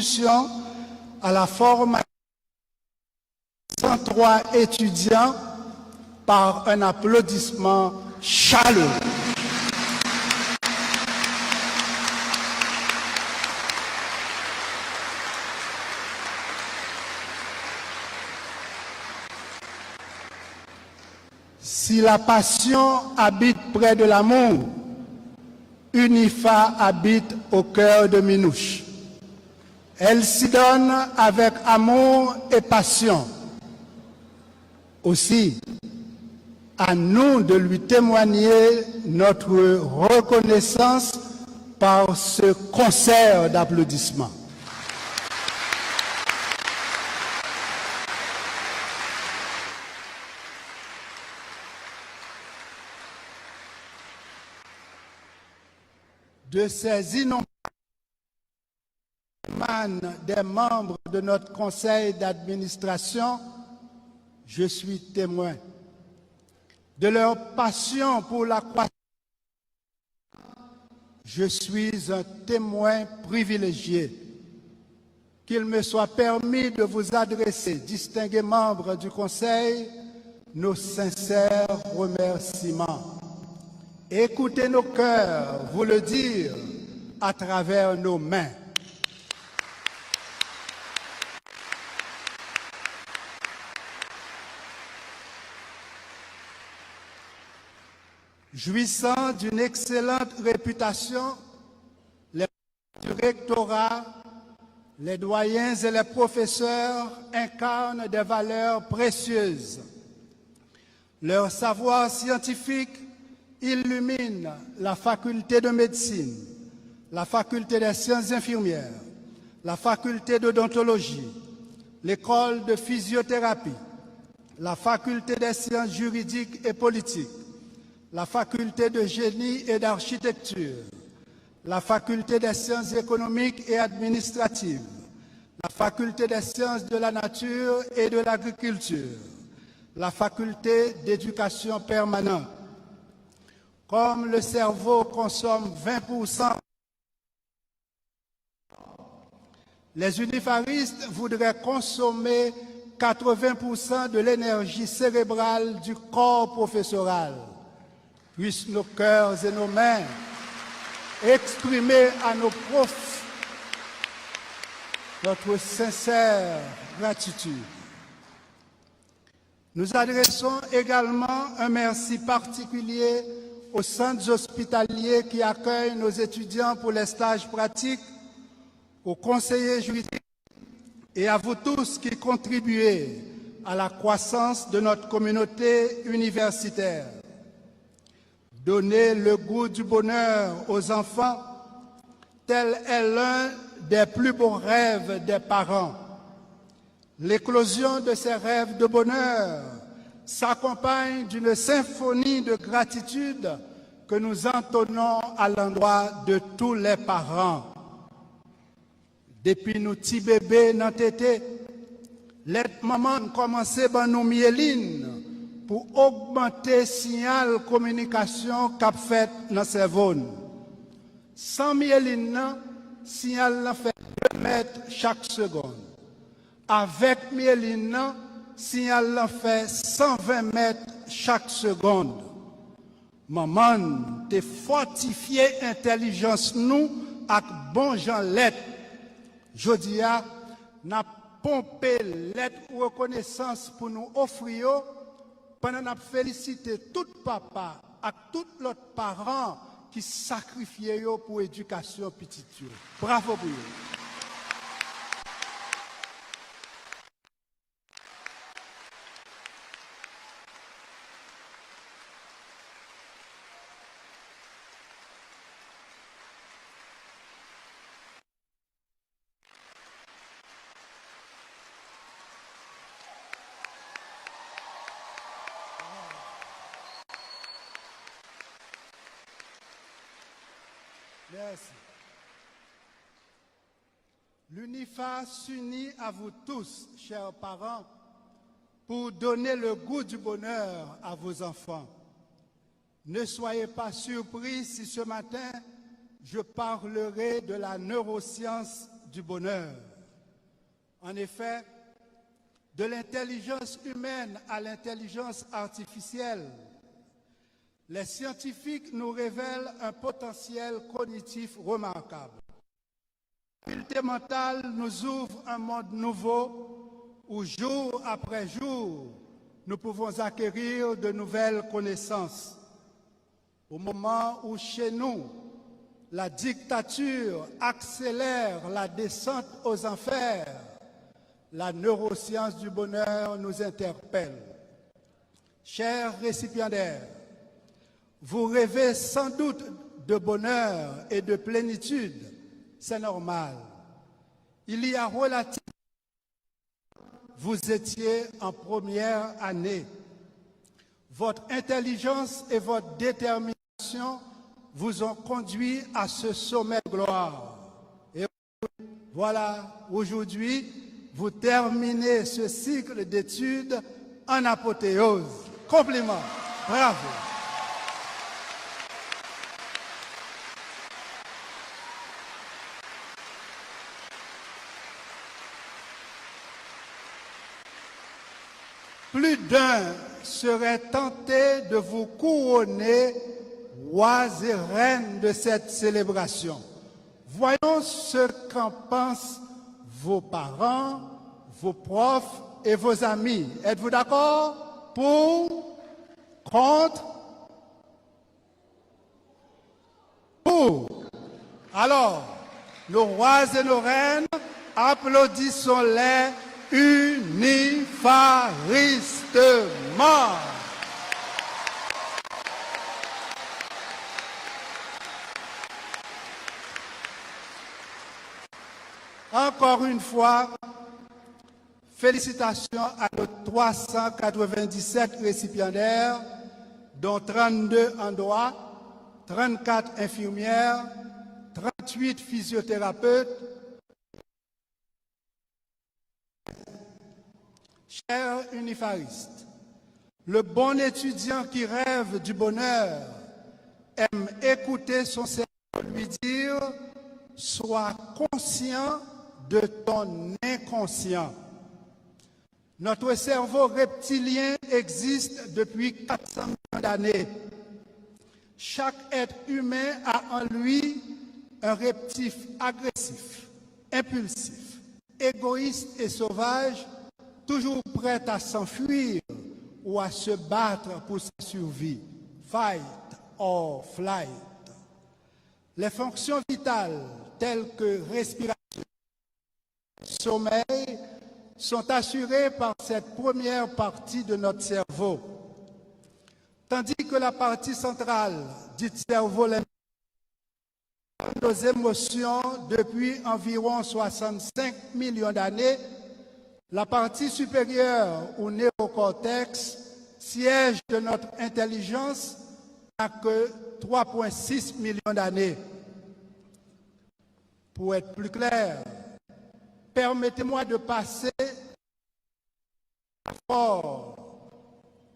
contribution à la formation de 103 étudiants par un applaudissement chaleureux. Si la passion habite près de l'amour, UNIFA habite au cœur de Minouche. Elle s'y donne avec amour et passion. Aussi, à nous de lui témoigner notre reconnaissance par ce concert d'applaudissements. De ces innombrables des membres de notre conseil d'administration, je suis témoin. De leur passion pour la croissance, je suis un témoin privilégié. Qu'il me soit permis de vous adresser, distingués membres du conseil, nos sincères remerciements. Écoutez nos cœurs vous le dire à travers nos mains. Jouissant d'une excellente réputation, les membres du rectorat, les doyens et les professeurs incarnent des valeurs précieuses. Leur savoir scientifique illumine la faculté de médecine, la faculté des sciences infirmières, la faculté d'odontologie, l'école de physiothérapie, la faculté des sciences juridiques et politiques, la faculté de génie et d'architecture, la faculté des sciences économiques et administratives, la faculté des sciences de la nature et de l'agriculture, la faculté d'éducation permanente. Comme le cerveau consomme 20%, les unifaristes voudraient consommer 80% de l'énergie cérébrale du corps professoral. Puissent nos cœurs et nos mains exprimer à nos profs notre sincère gratitude. Nous adressons également un merci particulier aux centres hospitaliers qui accueillent nos étudiants pour les stages pratiques, aux conseillers juridiques et à vous tous qui contribuez à la croissance de notre communauté universitaire. Donner le goût du bonheur aux enfants, tel est l'un des plus beaux rêves des parents. L'éclosion de ces rêves de bonheur s'accompagne d'une symphonie de gratitude que nous entonnons à l'endroit de tous les parents. Depuis nos petits bébés dans tété, les mamans commencent à nous mieline pour augmenter le signal communication qu'a fait dans le cerveau. Sans mieline, le signal fait 2 mètres chaque seconde. Avec mieline, le signal fait 120 mètres chaque seconde. Maman, te fortifié intelligence nous avec bon gens lettres. Jodia n'a pompé lettre reconnaissance pour nous offrir pendant n'a félicité tout papa et tout l'autre parent qui sacrifiaient pour l'éducation petite. Bravo pour eux. Merci. L'UNIFA s'unit à vous tous, chers parents, pour donner le goût du bonheur à vos enfants. Ne soyez pas surpris si ce matin, je parlerai de la neuroscience du bonheur. En effet, de l'intelligence humaine à l'intelligence artificielle, les scientifiques nous révèlent un potentiel cognitif remarquable. La faculté mentale nous ouvre un monde nouveau où, jour après jour, nous pouvons acquérir de nouvelles connaissances. Au moment où, chez nous, la dictature accélère la descente aux enfers, la neuroscience du bonheur nous interpelle. Chers récipiendaires, vous rêvez sans doute de bonheur et de plénitude, c'est normal. Il y a relativement, vous étiez en première année. Votre intelligence et votre détermination vous ont conduit à ce sommet de gloire. Et voilà, aujourd'hui, vous terminez ce cycle d'études en apothéose. Compliments. Bravo. Plus d'un serait tenté de vous couronner rois et reines de cette célébration. Voyons ce qu'en pensent vos parents, vos profs et vos amis. Êtes-vous d'accord? Pour? Contre? Pour? Alors, nos rois et nos reines, applaudissons-les unifaristement. Encore une fois, félicitations à nos 397 récipiendaires, dont 32 en droit, 34 infirmières, 38 physiothérapeutes. Chers unifaristes, le bon étudiant qui rêve du bonheur aime écouter son cerveau lui dire « Sois conscient de ton inconscient ». Notre cerveau reptilien existe depuis 400 millions d'années. Chaque être humain a en lui un reptif agressif, impulsif, égoïste et sauvage, toujours prêt à s'enfuir ou à se battre pour sa survie. Fight or flight. Les fonctions vitales telles que respiration, sommeil sont assurées par cette première partie de notre cerveau. Tandis que la partie centrale, dite cerveau limbique, nos émotions depuis environ 65 millions d'années, la partie supérieure ou néocortex, siège de notre intelligence, n'a que 3,6 millions d'années. Pour être plus clair, permettez-moi de passer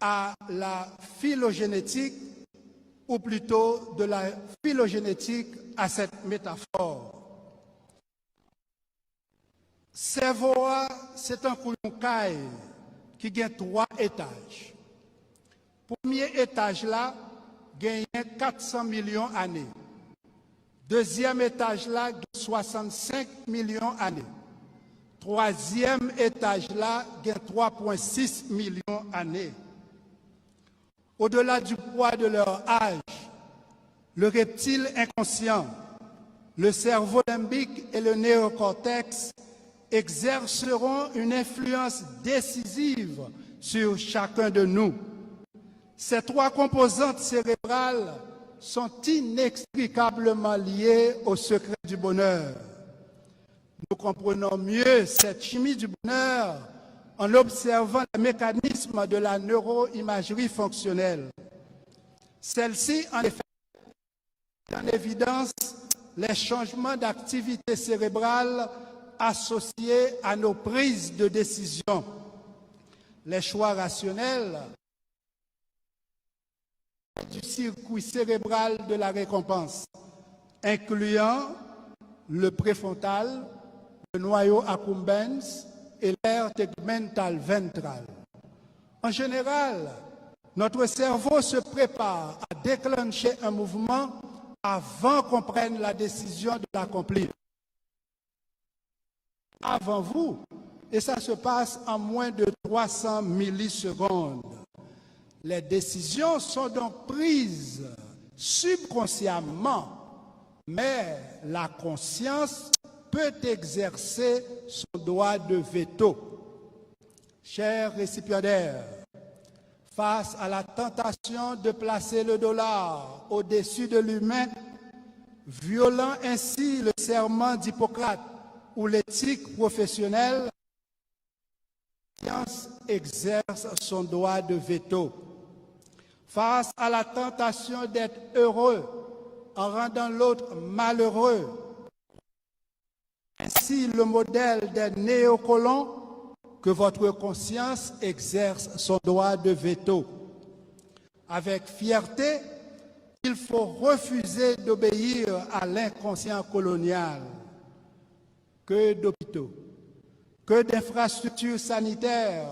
à la phylogénétique, ou plutôt de la phylogénétique à cette métaphore. Cerveau, c'est un couillon qui a 3 étages. Premier étage là, gagne 400 millions d'années. Deuxième étage là, 65 millions d'années. Troisième étage là, 3,6 millions d'années. Au-delà du poids de leur âge, le reptile inconscient, le cerveau limbique et le néocortex exerceront une influence décisive sur chacun de nous. Ces 3 composantes cérébrales sont inextricablement liées au secret du bonheur. Nous comprenons mieux cette chimie du bonheur en observant les mécanismes de la neuroimagerie fonctionnelle. Celle-ci, en effet, met en évidence les changements d'activité cérébrale associés à nos prises de décision. Les choix rationnels du circuit cérébral de la récompense, incluant le préfrontal, le noyau accumbens, et l'aire tegmentale ventrale. En général, notre cerveau se prépare à déclencher un mouvement avant qu'on prenne la décision de l'accomplir. Avant vous, et ça se passe en moins de 300 millisecondes. Les décisions sont donc prises subconsciemment, mais la conscience peut exercer son droit de veto. Chers récipiendaires, face à la tentation de placer le dollar au-dessus de l'humain, violant ainsi le serment d'Hippocrate ou l'éthique professionnelle, la science exerce son droit de veto. Face à la tentation d'être heureux en rendant l'autre malheureux, ainsi le modèle des néocolons, que votre conscience exerce son droit de veto. Avec fierté, il faut refuser d'obéir à l'inconscient colonial. Que d'hôpitaux, que d'infrastructures sanitaires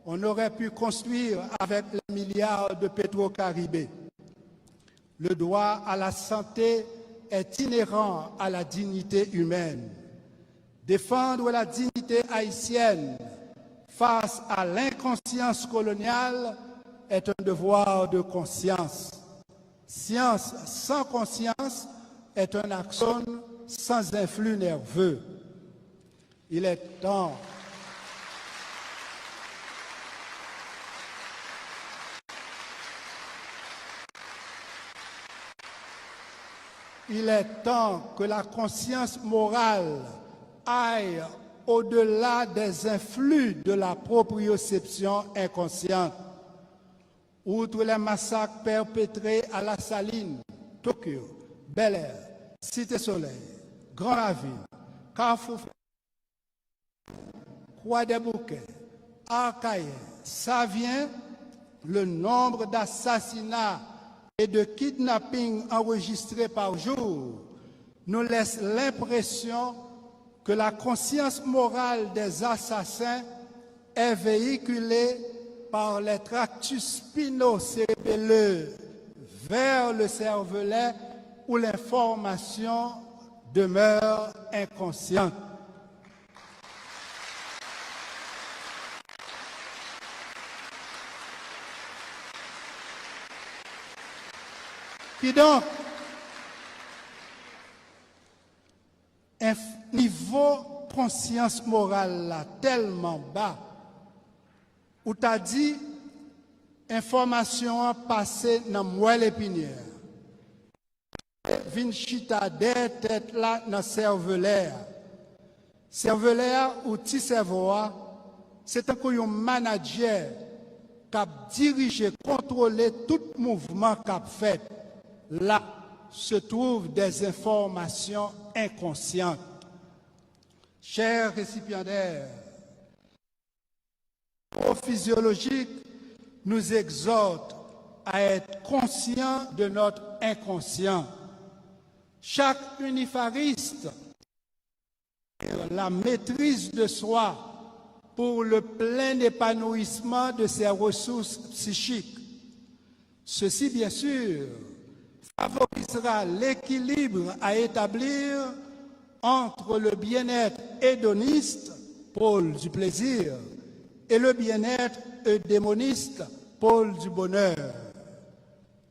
on aurait pu construire avec les milliards de Petro-Caribé. Le droit à la santé est inhérent à la dignité humaine. Défendre la dignité haïtienne face à l'inconscience coloniale est un devoir de conscience. Science sans conscience est un axone sans influx nerveux. Il est temps que la conscience morale aille au-delà des influx de la proprioception inconsciente. Outre les massacres perpétrés à La Saline, Tokyo, Bel Air, Cité-Soleil, Grand Ravine, Carrefour, Croix-des-Bouquets, Arcaïen, Savien, le nombre d'assassinats et de kidnappings enregistrés par jour nous laisse l'impression que la conscience morale des assassins est véhiculée par les tractus spino-cérébelleux vers le cervelet où l'information demeure inconsciente. Puis donc, un niveau conscience morale là, tellement bas, où tu as dit, information passée dans moelle épinière, vinchita des têtes là dans cervelaire. Cervelaire ou petit cerveau, c'est un manager qui a dirigé, contrôlé tout mouvement qu'il a fait. Là se trouvent des informations inconscientes. Chers récipiendaires, le physiologique nous exhorte à être conscients de notre inconscient. Chaque unifariste la maîtrise de soi pour le plein épanouissement de ses ressources psychiques. Ceci, bien sûr, favorisera l'équilibre à établir entre le bien-être hédoniste, pôle du plaisir, et le bien-être eudémoniste, pôle du bonheur.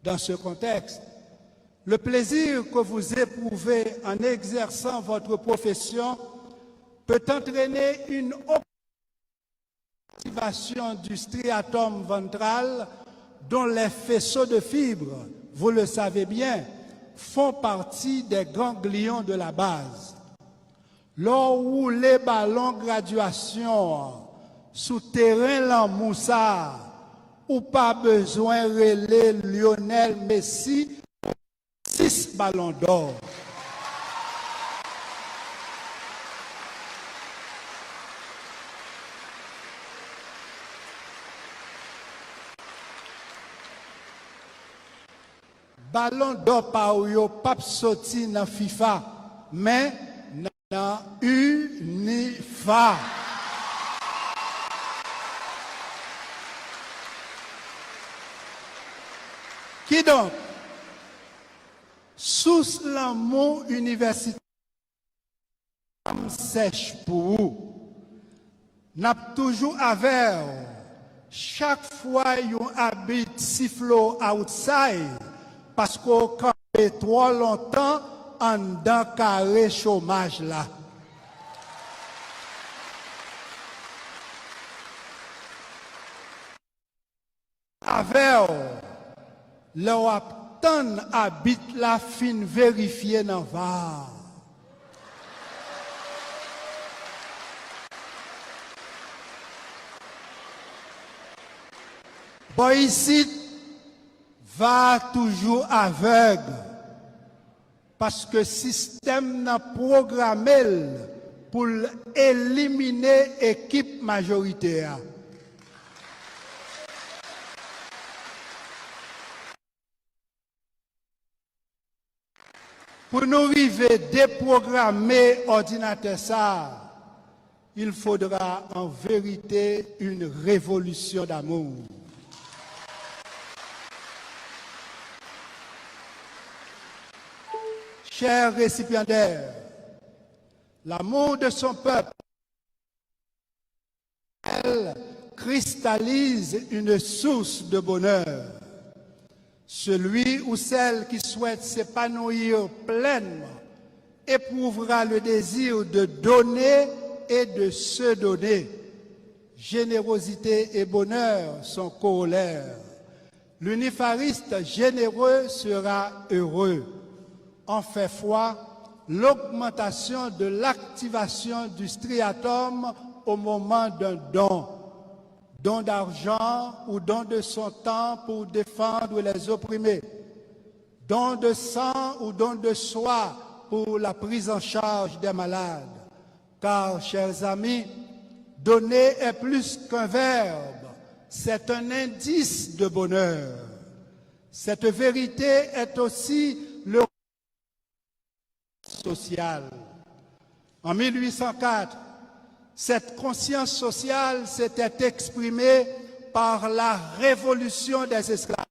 Dans ce contexte, le plaisir que vous éprouvez en exerçant votre profession peut entraîner une activation du striatum ventral dont les faisceaux de fibres, vous le savez bien, font partie des ganglions de la base. Lors où les ballons graduation sous terrain l'Amoussa, ou pas besoin de relayer Lionel Messi, 6 ballons d'or. Ballon d'or pa ou yo pap soti dans FIFA, mais dans UNIFA. Qui donc, sous l'amour universitaire sèche pour vous, n'a toujours avec chaque fois yon habite sifflo outside parce qu'on campé trop longtemps en dans carré chômage là. Avec leur ton habite la fin vérifier dans va. Bon ici va toujours aveugle parce que le système n'a programmé pour éliminer l'équipe majoritaire. Pour nous arriver déprogrammer ordinateur ça, il faudra en vérité une révolution d'amour. Chers récipiendaires, l'amour de son peuple, elle cristallise une source de bonheur. Celui ou celle qui souhaite s'épanouir pleinement éprouvera le désir de donner et de se donner. Générosité et bonheur sont corollaires. L'unifariste généreux sera heureux. En fait foi, l'augmentation de l'activation du striatum au moment d'un don. Don d'argent ou don de son temps pour défendre les opprimés, don de sang ou don de soi pour la prise en charge des malades. Car, chers amis, donner est plus qu'un verbe, c'est un indice de bonheur. Cette vérité est aussi le social. En 1804, cette conscience sociale s'était exprimée par la révolution des esclaves.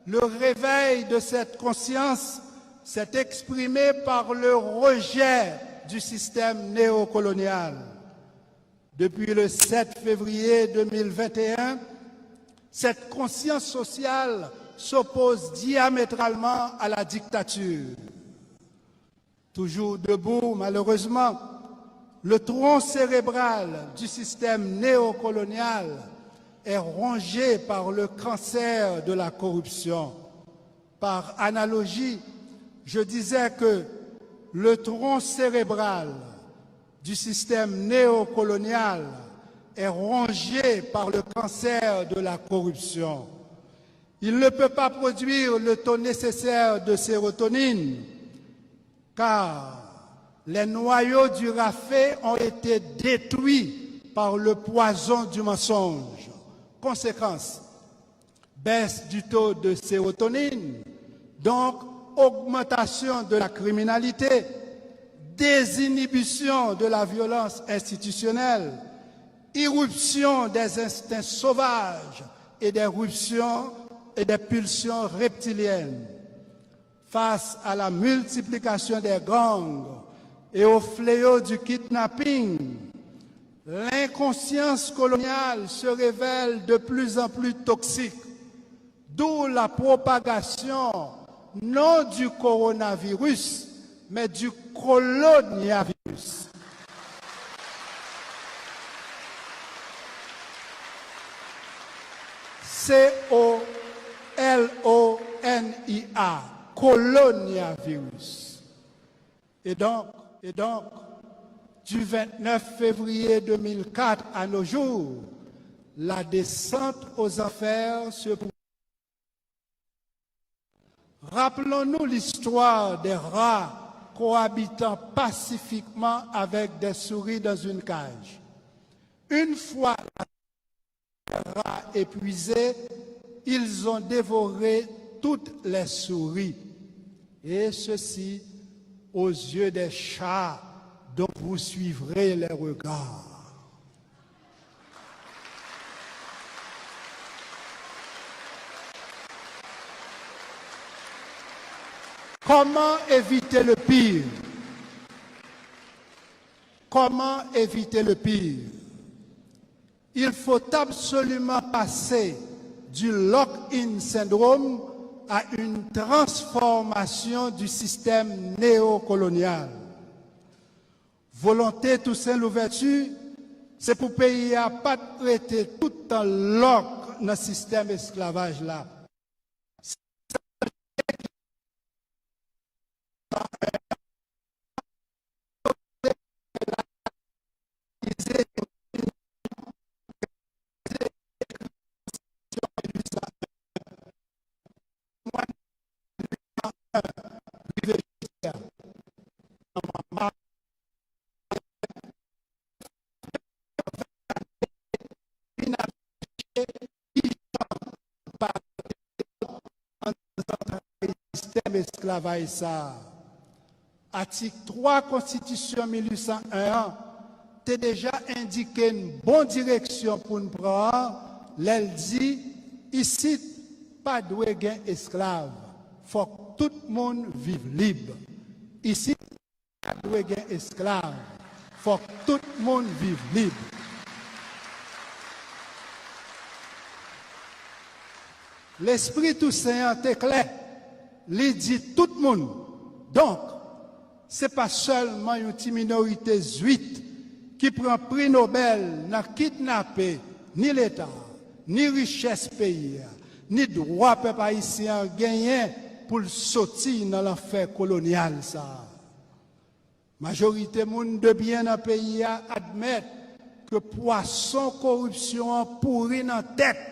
Le réveil de cette conscience s'est exprimé par le rejet du système néocolonial. Depuis le 7 février 2021, cette conscience sociale s'oppose diamétralement à la dictature. Toujours debout, malheureusement, le tronc cérébral du système néocolonial est rongé par le cancer de la corruption. Par analogie, je disais que le tronc cérébral du système néocolonial est rongé par le cancer de la corruption. Il ne peut pas produire le taux nécessaire de sérotonine, car les noyaux du rafet ont été détruits par le poison du mensonge. Conséquence, baisse du taux de sérotonine, donc augmentation de la criminalité, désinhibition de la violence institutionnelle, irruption des instincts sauvages et des pulsions reptiliennes. Face à la multiplication des gangs et au fléau du kidnapping, l'inconscience coloniale se révèle de plus en plus toxique, d'où la propagation non du coronavirus, mais du coloniavirus. C-O-L-O-N-I-A. Coloniavirus. Et donc, du 29 février 2004 à nos jours, la descente aux enfers se poursuit. Rappelons-nous l'histoire des rats cohabitant pacifiquement avec des souris dans une cage. Une fois les rats épuisés, ils ont dévoré toutes les souris, et ceci aux yeux des chats dont vous suivrez les regards. Comment éviter le pire? Comment éviter le pire? Il faut absolument passer du lock-in syndrome à une transformation du système néocolonial. Volonté Toussaint Louverture, c'est pour pays à pas traiter tout en lock dans le système esclavage là. Esclavage ça. Article 3 Constitution 1801 t'es déjà indiqué une bonne direction pour nous prendre. Elle dit ici pas de gain esclave. Faut que tout le monde vive libre. Ici pas de gain esclave. Faut que tout le monde vive libre. L'esprit Toussaint est clair. Il dit tout le monde. Donc, ce n'est pas seulement une petite minorité zuite qui prend prix Nobel, n'a kidnappé ni l'État, ni richesse pays, ni droit peuple haïtien gagné pour sortir dans l'enfer colonial. Ça. Majorité monde de bien dans le pays admettent que poisson corruption pourri dans la tête.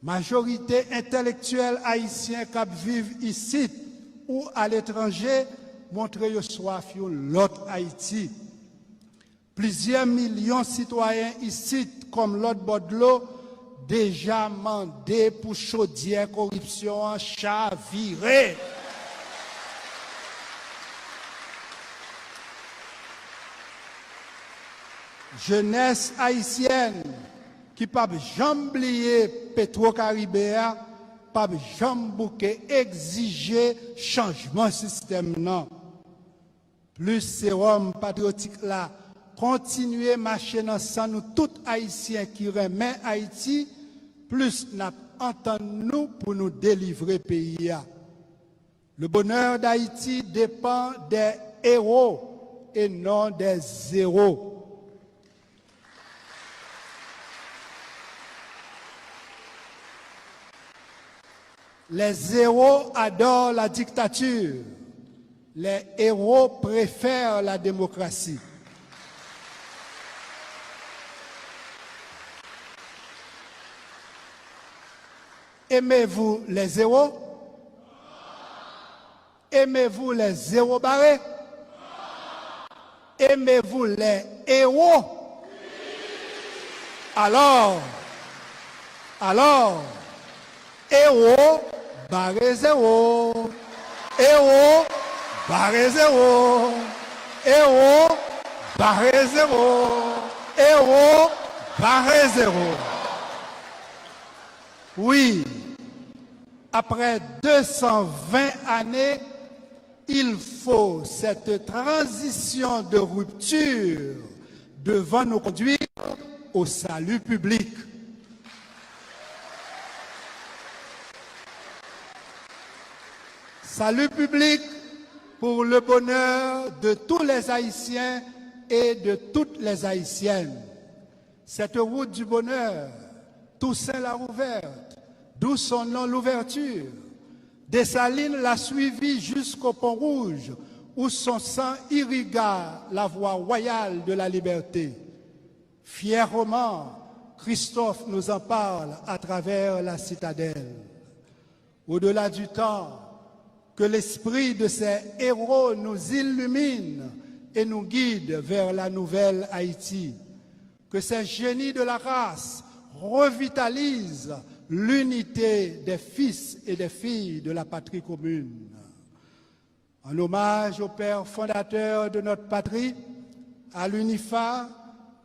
Majorité intellectuelle haïtienne qui vivent ici ou à l'étranger montrent le soif de l'autre Haïti. Plusieurs millions de citoyens ici, comme l'autre bord de l'eau, déjà mandé pour chaudière corruption chaviré. Jeunesse haïtienne qui pas jamais oublier Petro-Caribéa, pas jamais bouquet exiger changement système non. Plus sérum patriotique là, continuer marcher dans sang nous tout haïtiens qui remet Haïti, plus n'a entend nous pour nous délivrer pays. Le bonheur d'Haïti dépend des héros et non des zéros. Les zéros adorent la dictature. Les héros préfèrent la démocratie. Aimez-vous les zéros? Aimez-vous les zéros barrés? Aimez-vous les héros? Alors, héros, barré zéro. Héros, barré zéro. Héros, barré zéro. Héros, barré zéro. Oui, après 220 années, il faut cette transition de rupture devant nous conduire au salut public. Salut public pour le bonheur de tous les Haïtiens et de toutes les Haïtiennes. Cette route du bonheur, Toussaint l'a ouverte, d'où son nom l'ouverture. Dessalines l'a suivi jusqu'au Pont Rouge, où son sang irrigua la voie royale de la liberté. Fièrement, Christophe nous en parle à travers la citadelle. Au-delà du temps, que l'esprit de ces héros nous illumine et nous guide vers la nouvelle Haïti. Que ces génies de la race revitalisent l'unité des fils et des filles de la patrie commune. En hommage au père fondateur de notre patrie, à l'UNIFA,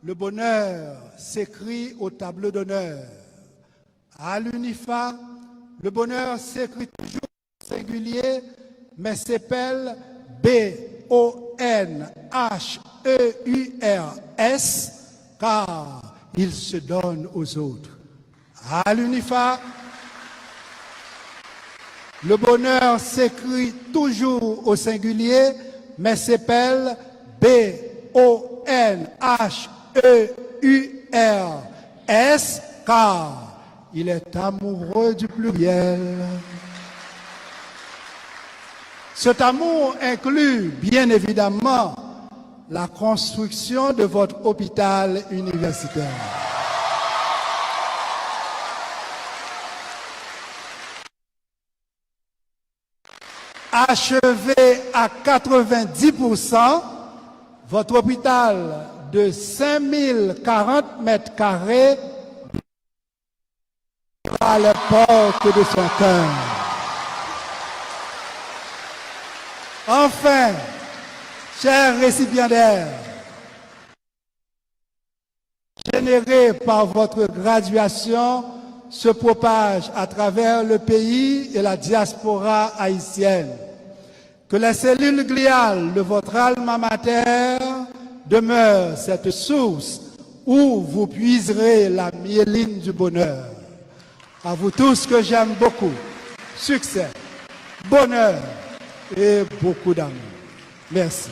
le bonheur s'écrit au tableau d'honneur. À l'UNIFA, le bonheur s'écrit toujours singulier mais s'appelle BONHEURS, car il se donne aux autres. À l'UNIFA, le bonheur s'écrit toujours au singulier, mais s'appelle BONHEURS, car il est amoureux du pluriel. Cet amour inclut, bien évidemment, la construction de votre hôpital universitaire. Achevé à 90%, votre hôpital de 5040 mètres carrés à la porte de son cœur. Enfin, chers récipiendaires, généré par votre graduation, se propage à travers le pays et la diaspora haïtienne. Que les cellules gliales de votre alma mater demeurent cette source où vous puiserez la myéline du bonheur. À vous tous que j'aime beaucoup, succès, bonheur et beaucoup d'amour. Merci.